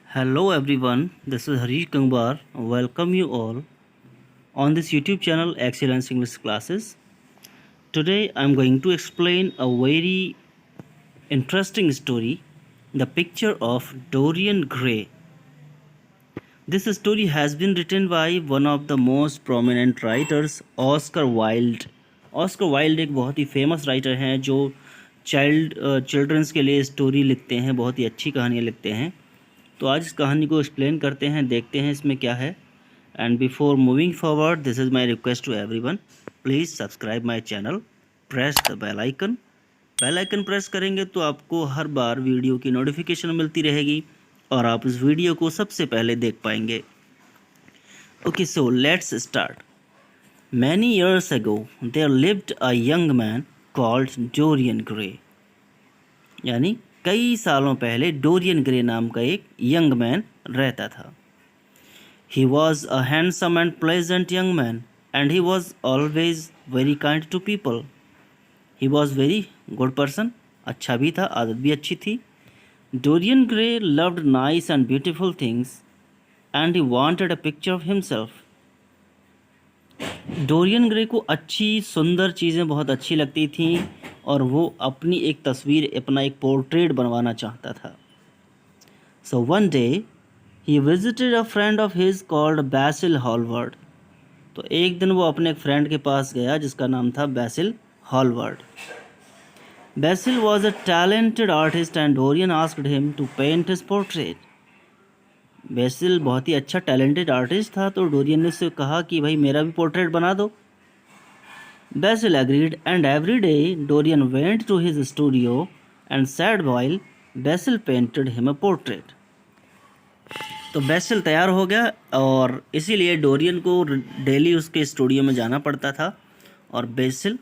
Hello everyone, this is Harish Gangbar. Welcome you all on this YouTube channel Excellence English Classes. Today I am going to explain a very interesting story, The Picture of Dorian Gray. This story has been written by one of the most prominent writers, Oscar Wilde. Oscar Wilde एक बहुत ही famous writer हैं जो children's के लिए story लिखते हैं, बहुत ही अच्छी कहानियाँ लिखते हैं। तो आज इस कहानी को एक्सप्लेन करते हैं, देखते हैं इसमें क्या है। And before moving forward, this is my request to everyone, please subscribe my channel, press the bell icon. Bell icon press करेंगे तो आपको हर बार वीडियो की नोटिफिकेशन मिलती रहेगी और आप इस वीडियो को सबसे पहले देख पाएंगे। Okay, so let's start. Many years ago there lived a young man called Dorian Gray. यानी कई सालों पहले डोरियन ग्रे नाम का एक यंग मैन रहता था। He was a handsome and pleasant young man and he was always very kind to people. He was very good person, अच्छा भी था, आदत भी अच्छी थी। Dorian Gray loved nice and beautiful things and he wanted a picture of himself. Dorian Gray को अच्छी सुंदर चीज़ें बहुत अच्छी लगती थीं और वो अपनी एक तस्वीर, अपना एक पोर्ट्रेट बनवाना चाहता था। So one day he visited a friend of his called Basil Hallward. तो एक दिन वो अपने एक फ्रेंड के पास गया जिसका नाम था Basil Hallward. Basil was a talented artist and Dorian asked him to paint his portrait. Basil बहुत ही अच्छा टैलेंटेड आर्टिस्ट था, तो डोरियन ने उससे कहा कि भाई मेरा भी पोर्ट्रेट बना दो। Basil agreed, and every day Dorian went to his studio and sat while Basil painted him a portrait. तो बैसिल तैयार हो गया और इसीलिए डोरियन को डेली उसके स्टूडियो में जाना पड़ता था और बैसिल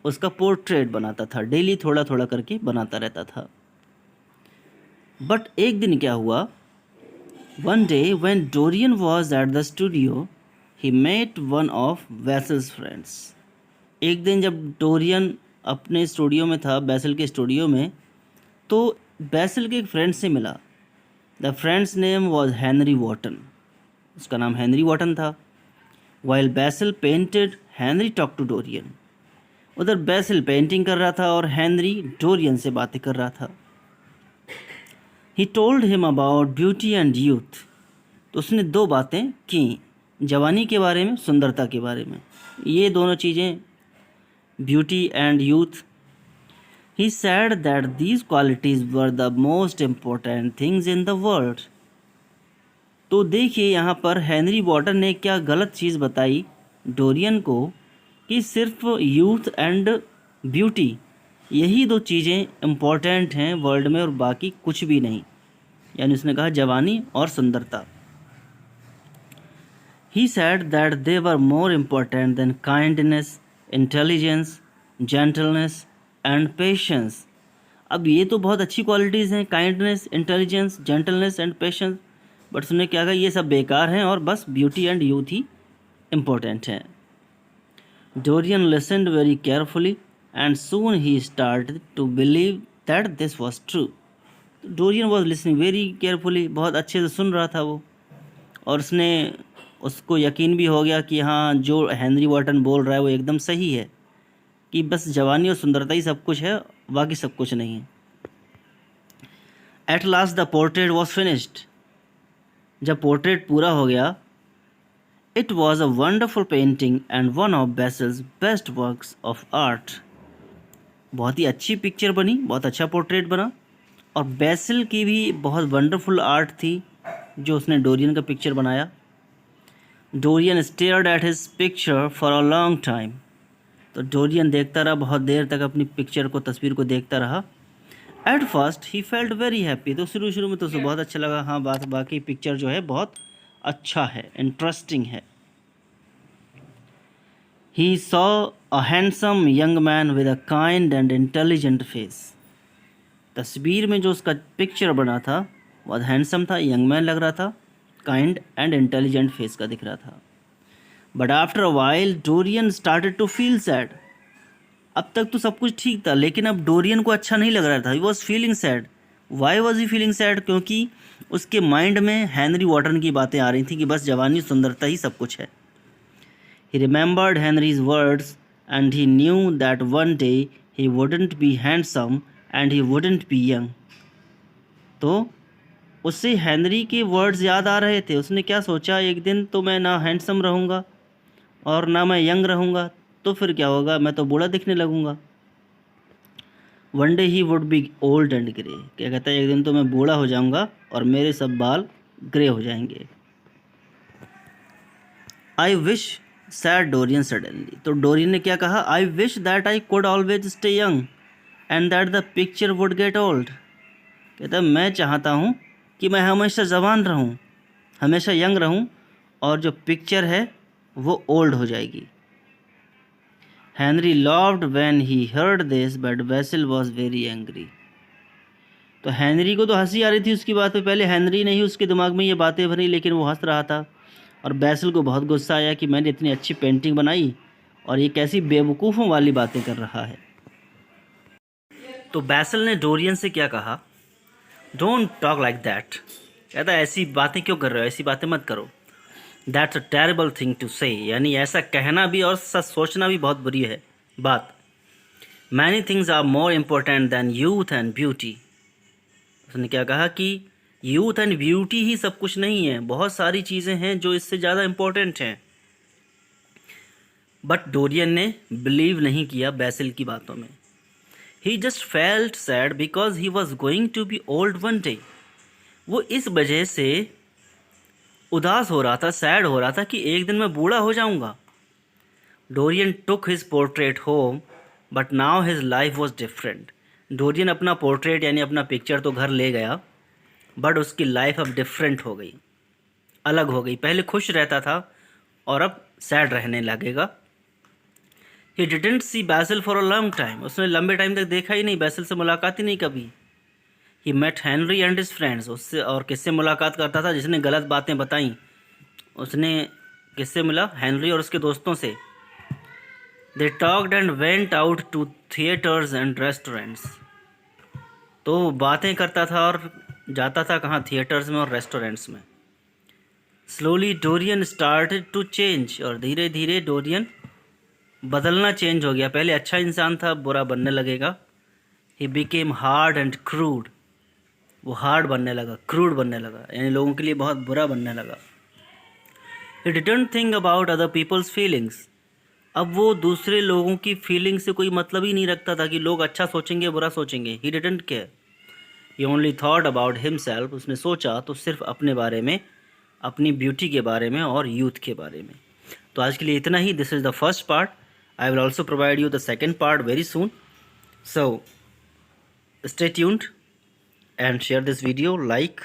उसका पोर्ट्रेट बनाता था, डेली थोड़ा थोड़ा करके बनाता रहता था। बट एक दिन क्या हुआ, one day when Dorian was at the studio he met one of Basil's friends. एक दिन जब डोरियन अपने स्टूडियो में था, बैसिल के स्टूडियो में, तो बैसिल के एक फ्रेंड से मिला। The friend's name was Henry Wotton. उसका नाम हेनरी वॉटन था। While Basil painted, Henry talk to Dorian. उधर बैसिल पेंटिंग कर रहा था और हेनरी डोरियन से बातें कर रहा था। He told him about beauty and youth. तो उसने दो बातें की, जवानी के बारे में, सुंदरता के बारे में। ये दोनों चीज़ें, beauty and youth. He said that these qualities were the most important things in the world. तो देखिए यहाँ पर हेनरी वॉटन ने क्या गलत चीज़ बताई डोरियन को कि सिर्फ यूथ एंड ब्यूटी, यही दो चीज़ें इम्पोर्टेंट हैं वर्ल्ड में और बाकी कुछ भी नहीं। यानी उसने कहा जवानी और सुंदरता। He said that they were more important than kindness, intelligence, gentleness and patience. अब ये तो बहुत अच्छी क्वालिटीज़ हैं, kindness, intelligence, gentleness and patience, but उसने क्या कहा, ये सब बेकार हैं और बस ब्यूटी एंड यूथ ही इम्पोर्टेंट हैं। Dorian listened very carefully and soon he started to believe that this was true. Dorian was listening very carefully, बहुत अच्छे से सुन रहा था वो, और उसको यकीन भी हो गया कि हाँ, जो हेनरी वॉटन बोल रहा है वो एकदम सही है कि बस जवानी और सुंदरता ही सब कुछ है, बाकी सब कुछ नहीं है। At last the portrait was finished. जब पोर्ट्रेट पूरा हो गया, it was a wonderful painting and one of Basil's best works of art. बहुत ही अच्छी पिक्चर बनी, बहुत अच्छा पोर्ट्रेट बना, और बैसिल की भी बहुत वंडरफुल आर्ट थी जो उसने डोरियन का पिक्चर बनाया। Dorian stared at his picture for a long time. तो डोरियन देखता रहा, बहुत देर तक अपनी पिक्चर को, तस्वीर को देखता रहा। At first he felt very happy. तो शुरू में तो उसे बहुत अच्छा लगा, हाँ बाकी पिक्चर जो है बहुत अच्छा है, इंटरेस्टिंग है। He saw a handsome young man with a kind and intelligent face. तस्वीर में जो उसका पिक्चर बना था बहुत हैंडसम था, यंग मैन लग रहा था, काइंड एंड इंटेलिजेंट फेस का दिख रहा था। But after a while Dorian started to feel sad. अब तक तो सब कुछ ठीक था, लेकिन अब डोरियन को अच्छा नहीं लग रहा था। He was feeling sad. Why was he feeling sad? क्योंकि उसके माइंड में हेनरी वॉर्टन की बातें आ रही थी कि बस जवानी सुंदरता ही सब कुछ है। ही remembered Henrys words and he knew that one day he wouldn't be handsome and he wouldn't be young. तो उससे हेनरी के वर्ड्स याद आ रहे थे। उसने क्या सोचा, एक दिन तो मैं ना हैंडसम रहूँगा और ना मैं यंग रहूँगा, तो फिर क्या होगा, मैं तो बूढ़ा दिखने लगूँगा। One day he would be old and grey. क्या कहता है, एक दिन तो मैं बूढ़ा हो जाऊँगा और मेरे सब बाल ग्रे हो जाएंगे। I wish sad Dorian suddenly. तो डोरियन ने क्या कहा, I wish that I could always stay young and that the picture would get old. कहता है मैं चाहता हूँ कि मैं हमेशा जवान रहूँ, हमेशा यंग रहूँ, और जो पिक्चर है वो ओल्ड हो जाएगी। Henry loved when he heard this but BECIL was very angry. तो हेनरी को तो हंसी आ रही थी उसकी बात पे। पहले हेनरी ने ही उसके दिमाग में ये बातें भरी, लेकिन वो हंस रहा था। और बेसिल को बहुत गुस्सा आया कि मैंने इतनी अच्छी पेंटिंग बनाई और ये कैसी बेवकूफ़ों वाली बातें कर रहा है। तो बेसिल ने डोरियन से क्या कहा, डोंट टॉक लाइक दैट। कहता ऐसी बातें क्यों कर रहे हो, ऐसी बातें मत करो। That's a terrible thing to say, यानी ऐसा कहना भी और सच सोचना भी बहुत बुरी है बात। Many things are more important than youth and beauty. उसने क्या कहा कि यूथ एंड ब्यूटी ही सब कुछ नहीं है, बहुत सारी चीज़ें हैं जो इससे ज़्यादा इम्पोर्टेंट हैं। बट डोरियन ने बिलीव नहीं किया बेसिल की बातों में। He just felt sad because he was going to be old one day. वो इस वजह से उदास हो रहा था, सैड हो रहा था कि एक दिन मैं बूढ़ा हो जाऊंगा। Dorian took his portrait home but now his life was different. Dorian अपना पोर्ट्रेट यानी अपना पिक्चर तो घर ले गया, बट उसकी लाइफ अब डिफरेंट हो गई, अलग हो गई। पहले खुश रहता था और अब सैड रहने लगेगा। He didn't see Basil for a long time. उसने लंबे टाइम तक देखा ही नहीं, बैसिल से मुलाकात ही नहीं कभी। He met Henry and his friends. उससे और किससे मुलाकात करता था, जिसने गलत बातें बताई उसने किससे मिला, हेनरी और उसके दोस्तों से। They talked and went out to theatres and restaurants. तो बातें करता था और जाता था कहाँ, थिएटर्स में और रेस्टोरेंट्स में। Slowly Dorian started to change. और धीरे धीरे डोरियन बदलना चेंज हो गया। पहले अच्छा इंसान था, बुरा बनने लगेगा। He became hard and crude. वो हार्ड बनने लगा, क्रूड बनने लगा, यानी लोगों के लिए बहुत बुरा बनने लगा। He didn't think about other people's feelings. अब वो दूसरे लोगों की फीलिंग से कोई मतलब ही नहीं रखता था कि लोग अच्छा सोचेंगे बुरा सोचेंगे। He didn't care. He only thought about himself. उसने सोचा तो सिर्फ अपने बारे में, अपनी ब्यूटी के बारे में और यूथ के बारे में। तो आज के लिए इतना ही। This is the first part. I will also provide you the second part very soon. So stay tuned and share this video, like